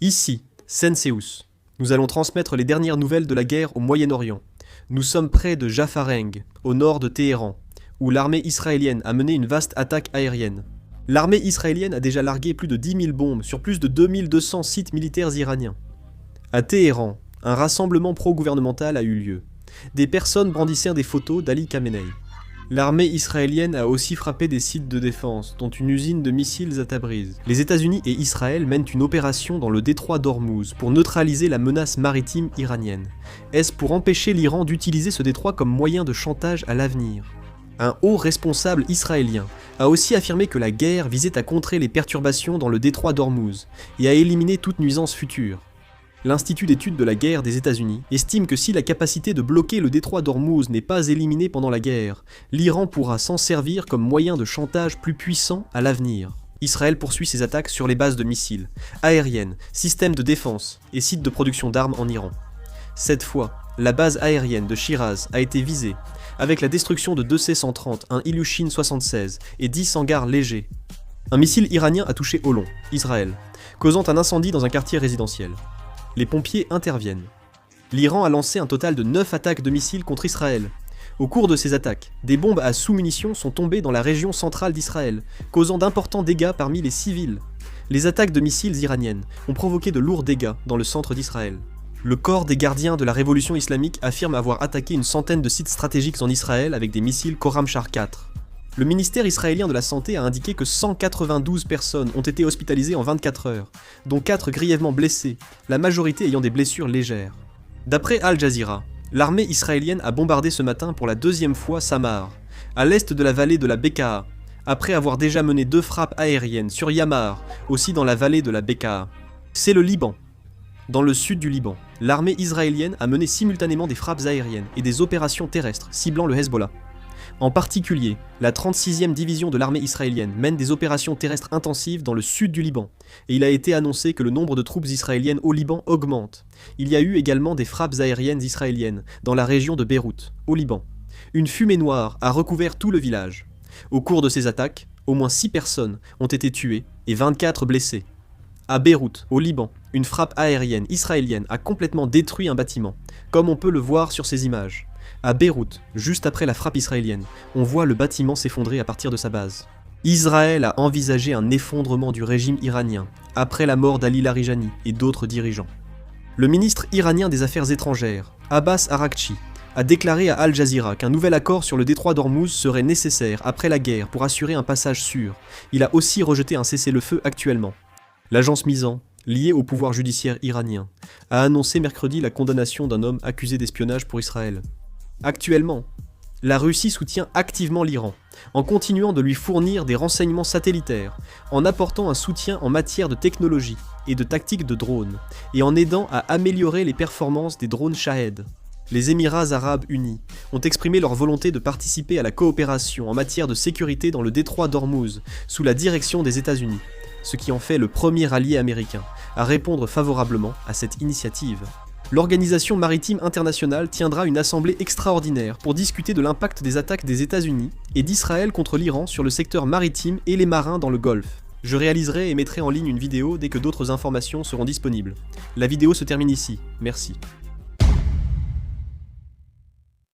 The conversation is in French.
Ici, Senseus. Nous allons transmettre les dernières nouvelles de la guerre au Moyen-Orient. Nous sommes près de Jafareng, au nord de Téhéran, où l'armée israélienne a mené une vaste attaque aérienne. L'armée israélienne a déjà largué plus de 10 000 bombes sur plus de 2200 sites militaires iraniens. À Téhéran, un rassemblement pro-gouvernemental a eu lieu. Des personnes brandissèrent des photos d'Ali Khamenei. L'armée israélienne a aussi frappé des sites de défense, dont une usine de missiles à Tabriz. Les États-Unis et Israël mènent une opération dans le détroit d'Ormuz pour neutraliser la menace maritime iranienne. Est-ce pour empêcher l'Iran d'utiliser ce détroit comme moyen de chantage à l'avenir ? Un haut responsable israélien a aussi affirmé que la guerre visait à contrer les perturbations dans le détroit d'Ormuz et à éliminer toute nuisance future. L'Institut d'études de la guerre des États-Unis estime que si la capacité de bloquer le détroit d'Ormuz n'est pas éliminée pendant la guerre, l'Iran pourra s'en servir comme moyen de chantage plus puissant à l'avenir. Israël poursuit ses attaques sur les bases de missiles, aériennes, systèmes de défense et sites de production d'armes en Iran. Cette fois, la base aérienne de Shiraz a été visée, avec la destruction de 2 C-130, un Ilyushin 76 et 10 hangars légers. Un missile iranien a touché Holon, Israël, causant un incendie dans un quartier résidentiel. Les pompiers interviennent. L'Iran a lancé un total de 9 attaques de missiles contre Israël. Au cours de ces attaques, des bombes à sous-munitions sont tombées dans la région centrale d'Israël, causant d'importants dégâts parmi les civils. Les attaques de missiles iraniennes ont provoqué de lourds dégâts dans le centre d'Israël. Le corps des gardiens de la révolution islamique affirme avoir attaqué une centaine de sites stratégiques en Israël avec des missiles Khorramshahr 4. Le ministère israélien de la Santé a indiqué que 192 personnes ont été hospitalisées en 24 heures, dont 4 grièvement blessées, la majorité ayant des blessures légères. D'après Al Jazeera, l'armée israélienne a bombardé ce matin pour la 2e fois Samar, à l'est de la vallée de la Bekaa, après avoir déjà mené 2 frappes aériennes sur Yamar, aussi dans la vallée de la Bekaa. C'est le Liban. Dans le sud du Liban, l'armée israélienne a mené simultanément des frappes aériennes et des opérations terrestres ciblant le Hezbollah. En particulier, la 36e division de l'armée israélienne mène des opérations terrestres intensives dans le sud du Liban, et il a été annoncé que le nombre de troupes israéliennes au Liban augmente. Il y a eu également des frappes aériennes israéliennes dans la région de Beyrouth, au Liban. Une fumée noire a recouvert tout le village. Au cours de ces attaques, au moins 6 personnes ont été tuées et 24 blessées. À Beyrouth, au Liban, une frappe aérienne israélienne a complètement détruit un bâtiment, comme on peut le voir sur ces images. À Beyrouth, juste après la frappe israélienne, on voit le bâtiment s'effondrer à partir de sa base. Israël a envisagé un effondrement du régime iranien, après la mort d'Ali Larijani et d'autres dirigeants. Le ministre iranien des Affaires étrangères, Abbas Araghchi, a déclaré à Al Jazeera qu'un nouvel accord sur le détroit d'Ormuz serait nécessaire après la guerre pour assurer un passage sûr. Il a aussi rejeté un cessez-le-feu actuellement. L'agence Mizan, liée au pouvoir judiciaire iranien, a annoncé mercredi la condamnation d'un homme accusé d'espionnage pour Israël. Actuellement, la Russie soutient activement l'Iran, en continuant de lui fournir des renseignements satellitaires, en apportant un soutien en matière de technologie et de tactiques de drones, et en aidant à améliorer les performances des drones Shahed. Les Émirats arabes unis ont exprimé leur volonté de participer à la coopération en matière de sécurité dans le détroit d'Ormuz, sous la direction des États-Unis, ce qui en fait le premier allié américain à répondre favorablement à cette initiative. L'Organisation maritime internationale tiendra une assemblée extraordinaire pour discuter de l'impact des attaques des États-Unis et d'Israël contre l'Iran sur le secteur maritime et les marins dans le Golfe. Je réaliserai et mettrai en ligne une vidéo dès que d'autres informations seront disponibles. La vidéo se termine ici, merci.